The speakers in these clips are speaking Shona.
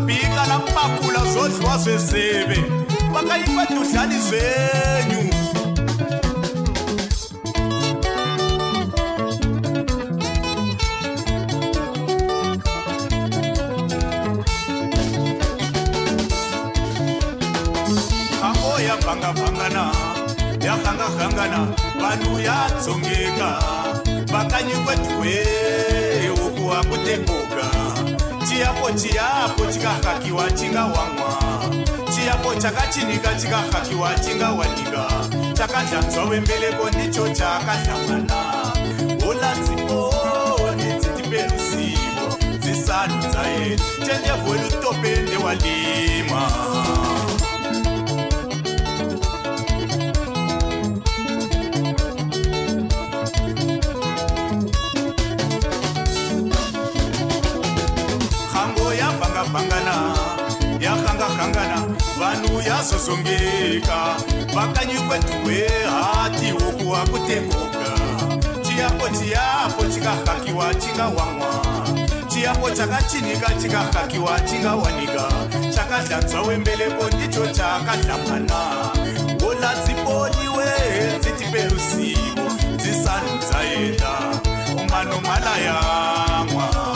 bika na mpakula zodliwa zvezeve vakanyikwa tudlani zvenyu kango yavhangavhangana yakhangahangana vanhu yatsongeka vakanyikwa dwe uku hakutengoka chiyapo chikahakiwa chingawamwa chiyapo chakachinika chikahakiwa chingawanika chakadlanzwa wembeleko ndicho chakadlamana ola dziponi dzitipe ruzivo dzisanu dzaye chenjevo lutopende walima vangana yakhangahangana vanhu yazozongeka vakanyikwe dwe hati woku hakutengoka chiyapo chikahakiwa chingawamwa chiyapo chakachinika chikahakiwa chingawanika chakadlanzwa wembeleko ndicho chakadlamana ola dziponiwe dzitipe ruzivo dzisanu dzaenda umanomala yamwa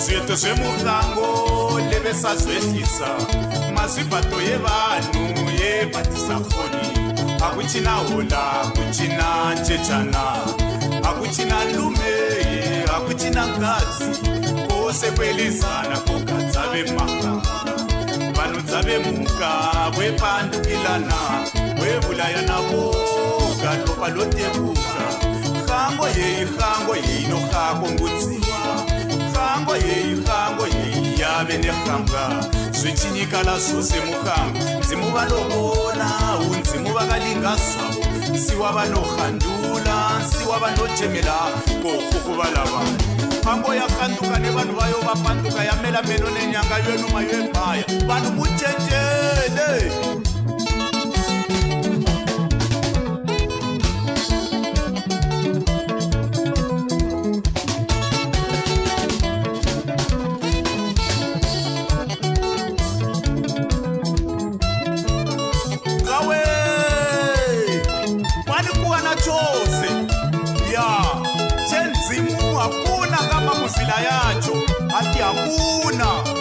zviito zvemuhlango levesazvehlisa mazvibato evanhu yepatisafoni hakuchina hola hakuchina chechana hakuchina lume hakuchina ngadzi kwose kwelezana kokadzave mahanga vanhu dzave muka wepandukilana wevulayana voga ropa lotebuka hango yeyi inohako ngudziwa hango yeyi yave nehambwa zvichinyikala zvose muhango nzimu vanovona unzimu vakalinga zvavo siwa vanohandula siwa vanotemera kohukuvala vanhu hango yakanduka nevanhu vayo vapanduka yamela meno nenyanga yenuma yebhaya vanhu muchenjele hakuna kama muzila yacho hati hakuna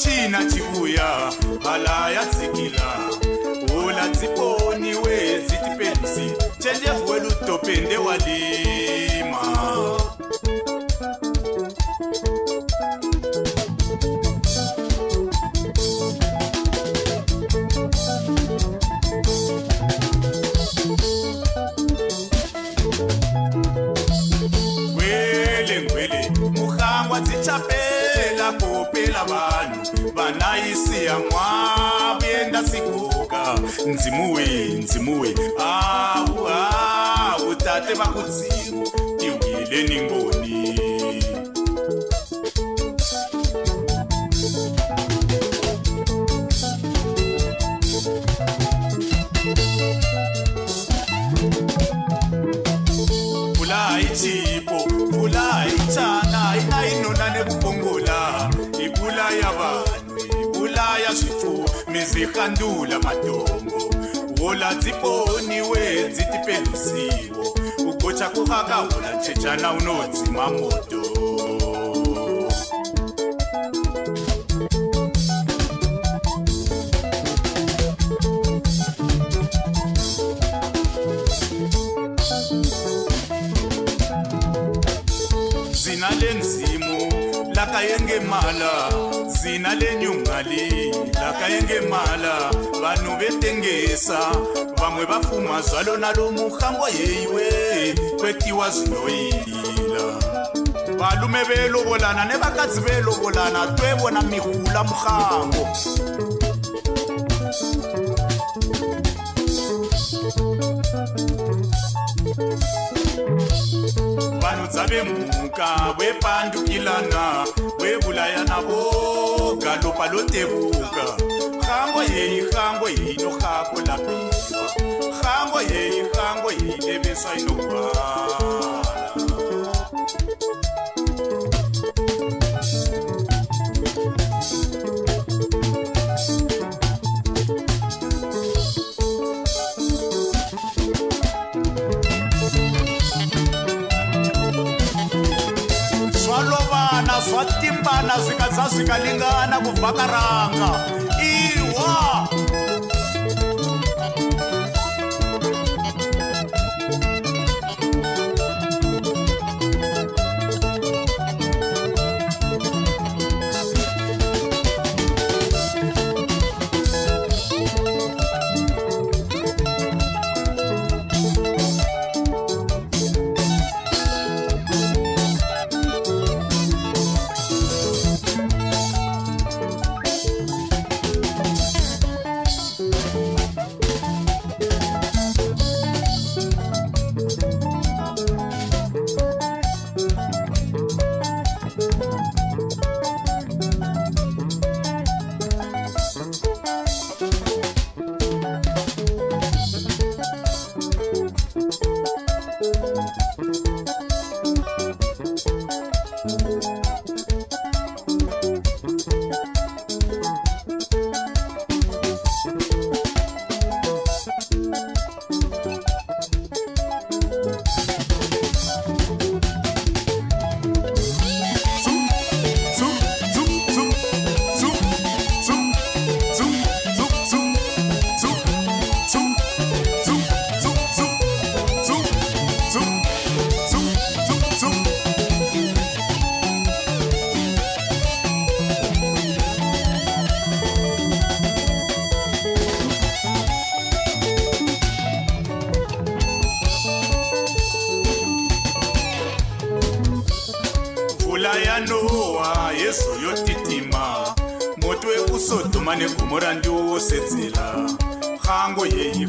china chikuya hala yatsikila ula dziponi we dzitipenzi chenjevwe lutopende walima chapela kopela vanhu vanayisiya mwavu yenda sikuka ndzimuwe awu tate vakudzimu tiwile ningoni Vula ichana inainona nekubongola ibula ya vanhu ibula ya swifuwo mizikhandula matongo wola dziponiwe dzitipelusiwo ugocha kuhakahula chechana unodzima moto zina lenzimu lakayengemala zina lenyungali lakayengemala vanhu vetengesa vamwe vafuma zwalo nalo muhambo yeyiwe kwetiwa zvinoyila valume velovolana nevakadzi velovolana twevona mihula muhambo vanhu dzavemuka vepandukilana vevulayana voga lopa lotevuka hango yeyi inohako lapiwa hango yeyi leveswa inogwala zvatimbana zvikadza zvikalingana kuvhakaranga iwa Noa yesu yotitima moto wekusodhoma negomora ndiwo sedzera hango yeyi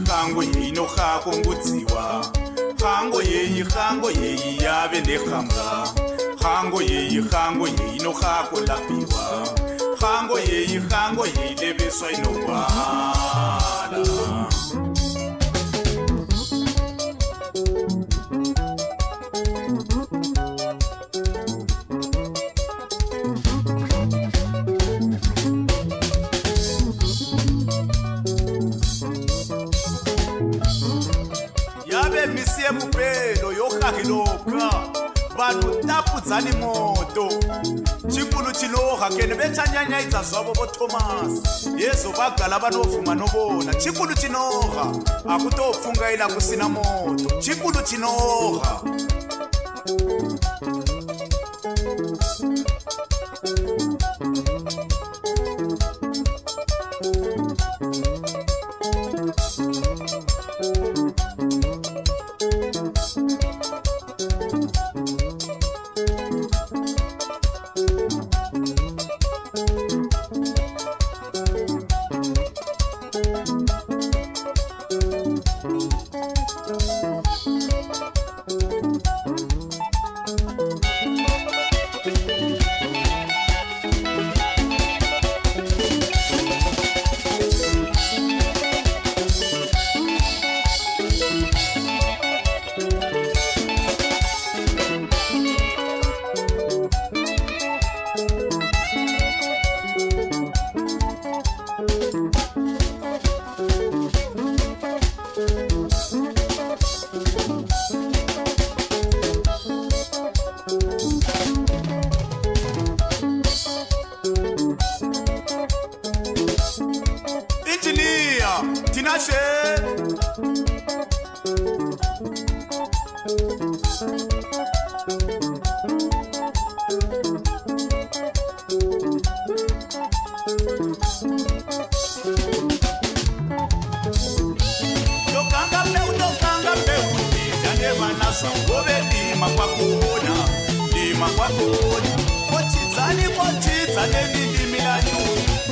inohako ngudziwa hango yeyi yave nehamba hango yeyi inohako lapiwa hango yeyi leveswa inogwala misi yemupelo yohahiloka vanhu tapudzani moto chikulu chinoha kene vechanyanyaidza zvavo votomasi yezo vagala vanovhuma novona chikulu chinoha hakutopfungaila kusina moto chikulu chinoha ngove ndima kwakona kochidzaneni ndimi lanyu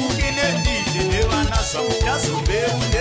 ukinendije nevana zvamu yazombeune